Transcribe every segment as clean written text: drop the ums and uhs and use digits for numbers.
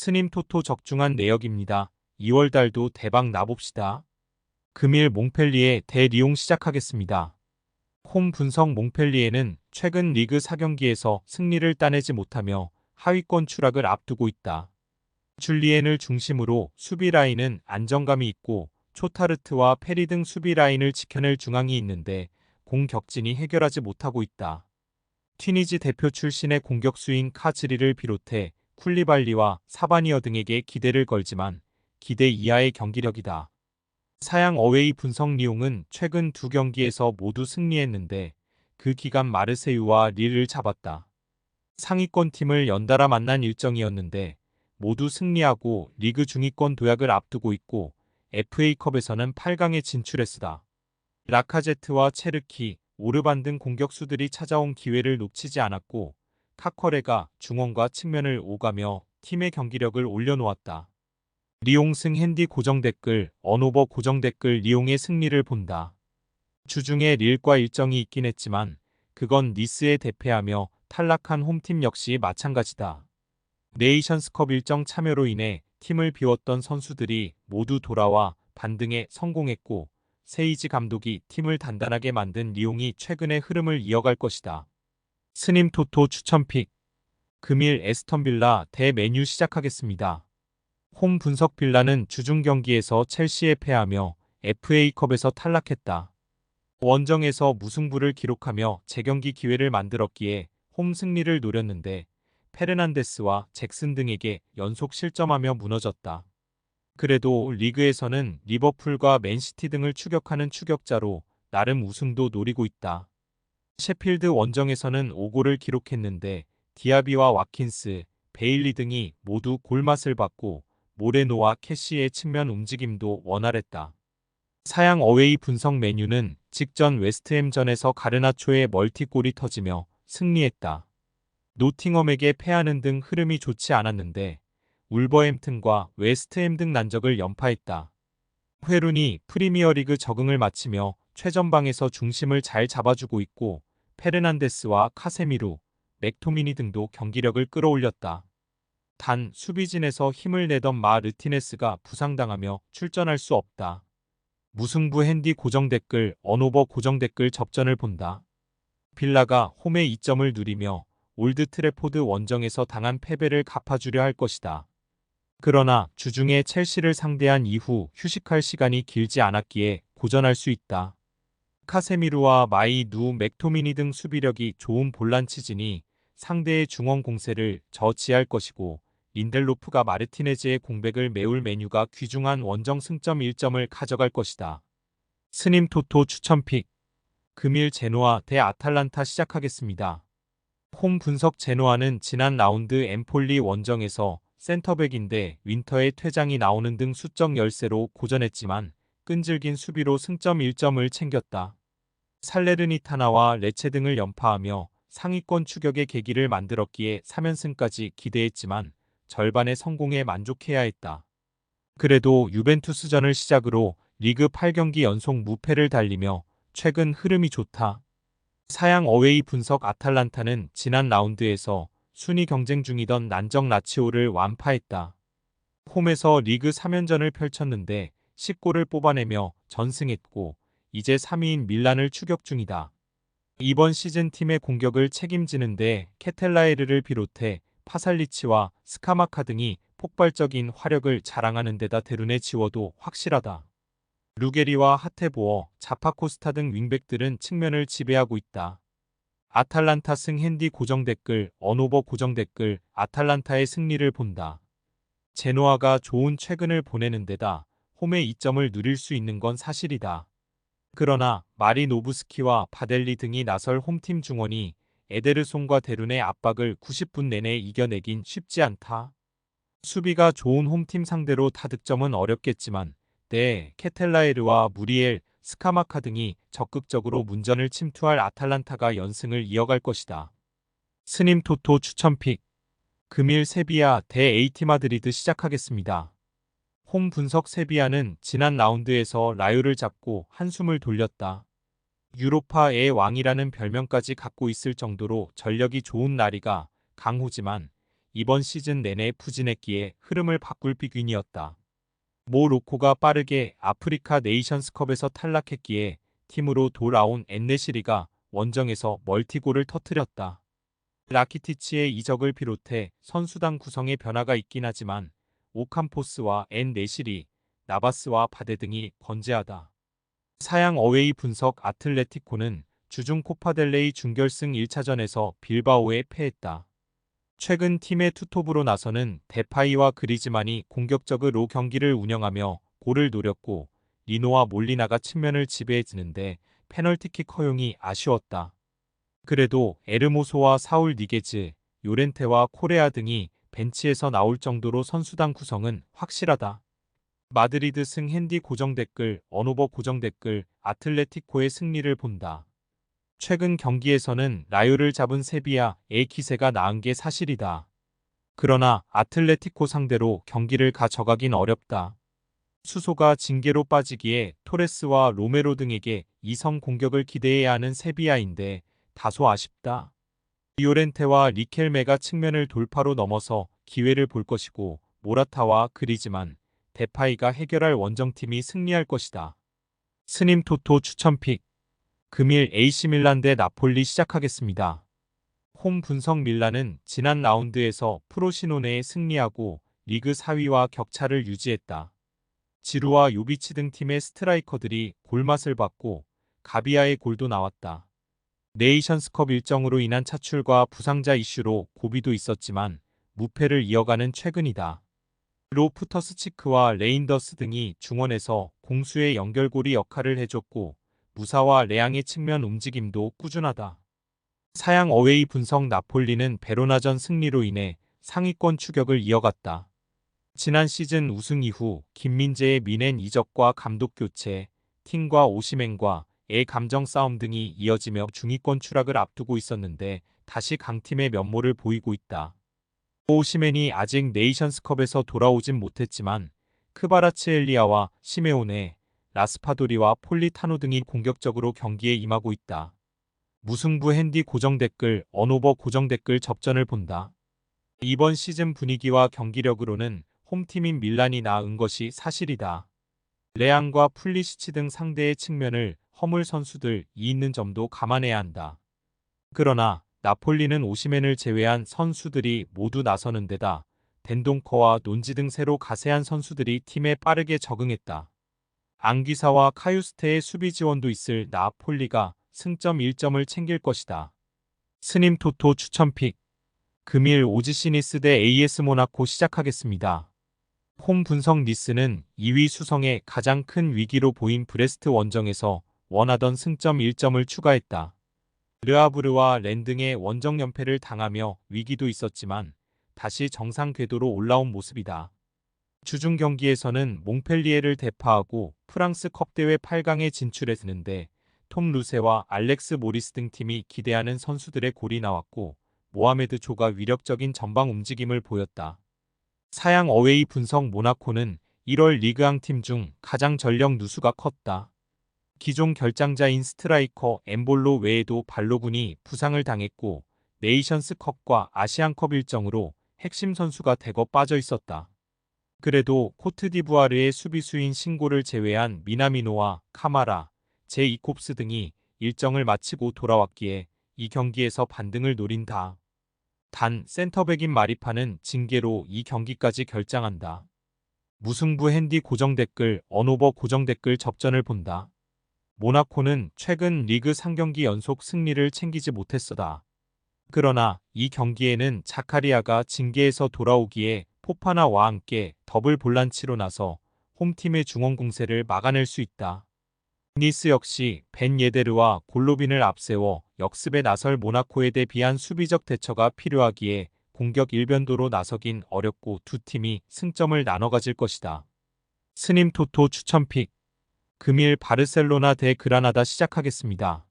스님 토토 적중한 내역입니다. 2월달도 대박 나봅시다. 금일 몽펠리에 대리용 시작하겠습니다. 홈 분석 몽펠리에는 최근 리그 4경기에서 승리를 따내지 못하며 하위권 추락을 앞두고 있다. 줄리엔을 중심으로 수비 라인은 안정감이 있고 초타르트와 페리 등 수비 라인을 지켜낼 중앙이 있는데 공격진이 해결하지 못하고 있다. 튀니지 대표 출신의 공격수인 카즈리를 비롯해 쿨리발리와 사바니어 등에게 기대를 걸지만 기대 이하의 경기력이다. 사양 어웨이 분석 리용은 최근 두 경기에서 모두 승리했는데 그 기간 마르세유와 릴을 잡았다. 상위권 팀을 연달아 만난 일정이었는데 모두 승리하고 리그 중위권 도약을 앞두고 있고 FA컵에서는 8강에 진출했으다. 라카제트와 체르키, 오르반 등 공격수들이 찾아온 기회를 놓치지 않았고 카커레가 중원과 측면을 오가며 팀의 경기력을 올려놓았다. 리옹승 핸디 고정 댓글, 언오버 고정 댓글 리옹의 승리를 본다. 주중에 릴과 일정이 있긴 했지만 그건 니스에 대패하며 탈락한 홈팀 역시 마찬가지다. 네이션스컵 일정 참여로 인해 팀을 비웠던 선수들이 모두 돌아와 반등에 성공했고 세이지 감독이 팀을 단단하게 만든 리옹이 최근의 흐름을 이어갈 것이다. 스님 토토 추천픽 금일 에스턴 빌라 대 메뉴 시작하겠습니다. 홈 분석 빌라는 주중 경기에서 첼시에 패하며 FA컵에서 탈락했다. 원정에서 무승부를 기록하며 재경기 기회를 만들었기에 홈 승리를 노렸는데 페르난데스와 잭슨 등에게 연속 실점하며 무너졌다. 그래도 리그에서는 리버풀과 맨시티 등을 추격하는 추격자로 나름 우승도 노리고 있다. 셰필드 원정에서는 5골을 기록했는데 디아비와 와킨스, 베일리 등이 모두 골맛을 봤고 모레노와 캐시의 측면 움직임도 원활했다. 사양 어웨이 분석 메뉴는 직전 웨스트햄전에서 가르나초의 멀티골이 터지며 승리했다. 노팅엄에게 패하는 등 흐름이 좋지 않았는데 울버햄튼과 웨스트햄 등 난적을 연파했다. 회룬이 프리미어리그 적응을 마치며 최전방에서 중심을 잘 잡아주고 있고 페르난데스와 카세미루, 맥토미니 등도 경기력을 끌어올렸다. 단 수비진에서 힘을 내던 마르티네스가 부상당하며 출전할 수 없다. 무승부 핸디 고정 댓글, 언오버 고정 댓글 접전을 본다. 빌라가 홈에 2점을 누리며 올드 트래포드 원정에서 당한 패배를 갚아주려 할 것이다. 그러나 주중에 첼시를 상대한 이후 휴식할 시간이 길지 않았기에 고전할 수 있다. 카세미루와 마이 누 맥토미니 등 수비력이 좋은 볼란치진이 상대의 중원 공세를 저지할 것이고 린델로프가 마르티네즈의 공백을 메울 메뉴가 귀중한 원정 승점 1점을 가져갈 것이다. 스님 토토 추천픽 금일 제노아 대 아탈란타 시작하겠습니다. 홈 분석 제노아는 지난 라운드 엠폴리 원정에서 센터백인데 윈터의 퇴장이 나오는 등 수적 열세로 고전했지만 끈질긴 수비로 승점 1점을 챙겼다. 살레르니타나와 레체 등을 연파하며 상위권 추격의 계기를 만들었기에 3연승까지 기대했지만 절반의 성공에 만족해야 했다. 그래도 유벤투스전을 시작으로 리그 8경기 연속 무패를 달리며 최근 흐름이 좋다. 사양 어웨이 분석 아탈란타는 지난 라운드에서 순위 경쟁 중이던 난적 라치오를 완파했다. 홈에서 리그 3연전을 펼쳤는데 10골을 뽑아내며 전승했고 이제 3위인 밀란을 추격 중이다. 이번 시즌 팀의 공격을 책임지는데 케텔라에르를 비롯해 파살리치와 스카마카 등이 폭발적인 화력을 자랑하는 데다 데룬의 지워도 확실하다. 루게리와 하테보어, 자파코스타 등 윙백들은 측면을 지배하고 있다. 아탈란타 승 핸디 고정 댓글, 언오버 고정 댓글, 아탈란타의 승리를 본다. 제노아가 좋은 최근을 보내는 데다 홈에 2점을 누릴 수 있는 건 사실이다. 그러나 마리노브스키와 바델리 등이 나설 홈팀 중원이 에데르송과 데룬의 압박을 90분 내내 이겨내긴 쉽지 않다. 수비가 좋은 홈팀 상대로 다득점은 어렵겠지만 케텔라에르와 무리엘, 스카마카 등이 적극적으로 문전을 침투할 아탈란타가 연승을 이어갈 것이다. 스님 토토 추천픽 금일 세비야 대 AT 마드리드 시작하겠습니다. 홈 분석 세비야는 지난 라운드에서 라유를 잡고 한숨을 돌렸다. 유로파의 왕이라는 별명까지 갖고 있을 정도로 전력이 좋은 나리가 강호지만 이번 시즌 내내 부진했기에 흐름을 바꿀 빅윈이었다. 모 로코가 빠르게 아프리카 네이션스컵에서 탈락했기에 팀으로 돌아온 엔네시리가 원정에서 멀티골을 터뜨렸다. 라키티치의 이적을 비롯해 선수단 구성에 변화가 있긴 하지만 오캄포스와 엔네시리, 나바스와 바데 등이 건재하다. 사양 어웨이 분석 아틀레티코는 주중 코파델레이 준결승 1차전에서 빌바오에 패했다. 최근 팀의 투톱으로 나서는 데파이와 그리즈만이 공격적으로 경기를 운영하며 골을 노렸고 리노와 몰리나가 측면을 지배해지는데 페널티킥 허용이 아쉬웠다. 그래도 에르모소와 사울 니게즈, 요렌테와 코레아 등이 벤치에서 나올 정도로 선수단 구성은 확실하다. 마드리드 승 핸디 고정 댓글, 언오버 고정 댓글, 아틀레티코의 승리를 본다. 최근 경기에서는 라요를 잡은 세비야의 기세가 나은 게 사실이다. 그러나 아틀레티코 상대로 경기를 가져가긴 어렵다. 수소가 징계로 빠지기에 토레스와 로메로 등에게 이성 공격을 기대해야 하는 세비야인데 다소 아쉽다. 요렌테와 리켈메가 측면을 돌파로 넘어서 기회를 볼 것이고 모라타와 그리즈만, 데파이가 해결할 원정팀이 승리할 것이다. 스님 토토 추천픽 금일 AC 밀란 대 나폴리 시작하겠습니다. 홈 분석 밀란은 지난 라운드에서 프로시노네에 승리하고 리그 4위와 격차를 유지했다. 지루와 요비치 등 팀의 스트라이커들이 골맛을 봤고 가비아의 골도 나왔다. 네이션스컵 일정으로 인한 차출과 부상자 이슈로 고비도 있었지만 무패를 이어가는 최근이다. 로프터스치크와 레인더스 등이 중원에서 공수의 연결고리 역할을 해줬고 무사와 레앙의 측면 움직임도 꾸준하다. 사양 어웨이 분석 나폴리는 베로나전 승리로 인해 상위권 추격을 이어갔다. 지난 시즌 우승 이후 김민재의 미넨 이적과 감독 교체, 팀과 오시멘과의 감정 싸움 등이 이어지며 중위권 추락을 앞두고 있었는데 다시 강팀의 면모를 보이고 있다. 오시멘이 아직 네이션스컵에서 돌아오진 못했지만 크바라츠엘리아와 시메오네, 라스파도리와 폴리타노 등이 공격적으로 경기에 임하고 있다. 무승부 핸디 고정 댓글, 언오버 고정 댓글 접전을 본다. 이번 시즌 분위기와 경기력으로는 홈팀인 밀란이 나은 것이 사실이다. 레앙과 풀리시치 등 상대의 측면을 허물 선수들이 있는 점도 감안해야 한다. 그러나 나폴리는 오시멘을 제외한 선수들이 모두 나서는 데다 덴동커와 논지 등 새로 가세한 선수들이 팀에 빠르게 적응했다. 앙귀사와 카유스테의 수비 지원도 있을 나폴리가 승점 1점을 챙길 것이다. 스님 토토 추천픽 금일 오지시니스 대 AS 모나코 시작하겠습니다. 홈 분석 니스는 2위 수성에 가장 큰 위기로 보인 브레스트 원정에서 원하던 승점 1점을 추가했다. 르아브르와 렌 등의 원정 연패를 당하며 위기도 있었지만 다시 정상 궤도로 올라온 모습이다. 주중 경기에서는 몽펠리에를 대파하고 프랑스 컵대회 8강에 진출했는데 톰 루세와 알렉스 모리스 등 팀이 기대하는 선수들의 골이 나왔고 모하메드 조가 위력적인 전방 움직임을 보였다. 사양 어웨이 분석 모나코는 1월 리그왕 팀 중 가장 전력 누수가 컸다. 기존 결장자인 스트라이커 엠볼로 외에도 발로군이 부상을 당했고 네이션스컵과 아시안컵 일정으로 핵심 선수가 대거 빠져 있었다. 그래도 코트디부아르의 수비수인 신고를 제외한 미나미노와 카마라, 제2콥스 등이 일정을 마치고 돌아왔기에 이 경기에서 반등을 노린다. 단 센터백인 마리파는 징계로 이 경기까지 결장한다. 무승부 핸디 고정 댓글, 언오버 고정 댓글 접전을 본다. 모나코는 최근 리그 3경기 연속 승리를 챙기지 못했어다. 그러나 이 경기에는 자카리아가 징계에서 돌아오기에 포파나와 함께 더블 볼란치로 나서 홈팀의 중원 공세를 막아낼 수 있다. 니스 역시 벤 예데르와 골로빈을 앞세워 역습에 나설 모나코에 대비한 수비적 대처가 필요하기에 공격 일변도로 나서긴 어렵고 두 팀이 승점을 나눠 가질 것이다. 스님 토토 추천픽 금일 바르셀로나 대 그라나다 시작하겠습니다.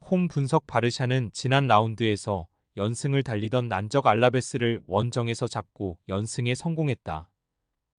홈 분석 바르샤는 지난 라운드에서 연승을 달리던 난적 알라베스를 원정에서 잡고 연승에 성공했다.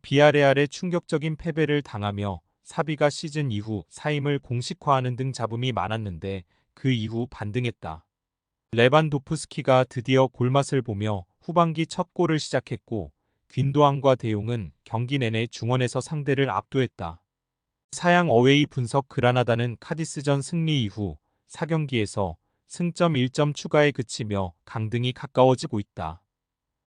비아레알의 충격적인 패배를 당하며 사비가 시즌 이후 사임을 공식화하는 등 잡음이 많았는데 그 이후 반등했다. 레반도프스키가 드디어 골맛을 보며 후반기 첫 골을 시작했고 귄도안과 대용은 경기 내내 중원에서 상대를 압도했다. 사양 어웨이 분석 그라나다는 카디스전 승리 이후 4경기에서 승점 1점 추가에 그치며 강등이 가까워지고 있다.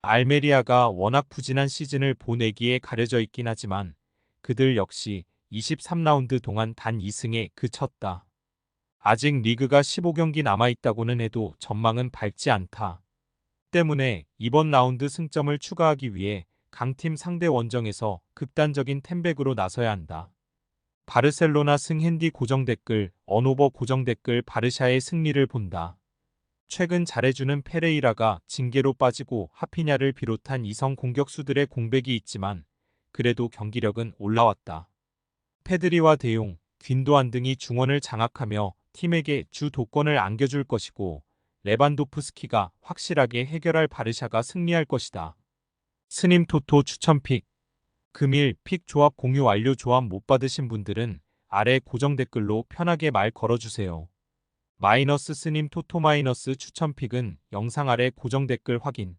알메리아가 워낙 부진한 시즌을 보내기에 가려져 있긴 하지만 그들 역시 23라운드 동안 단 2승에 그쳤다. 아직 리그가 15경기 남아있다고는 해도 전망은 밝지 않다. 때문에 이번 라운드 승점을 추가하기 위해 강팀 상대 원정에서 극단적인 템백으로 나서야 한다. 바르셀로나 승 핸디 고정 댓글, 언오버 고정 댓글 바르샤의 승리를 본다. 최근 잘해주는 페레이라가 징계로 빠지고 하피냐를 비롯한 이성 공격수들의 공백이 있지만 그래도 경기력은 올라왔다. 페드리와 대용, 귄도안 등이 중원을 장악하며 팀에게 주 도권을 안겨줄 것이고 레반도프스키가 확실하게 해결할 바르샤가 승리할 것이다. 스님 토토 추천픽. 금일 픽 조합 공유 완료. 조합 못 받으신 분들은 아래 고정 댓글로 편하게 말 걸어주세요. 마이너스 스님 토토 마이너스 추천픽은 영상 아래 고정 댓글 확인.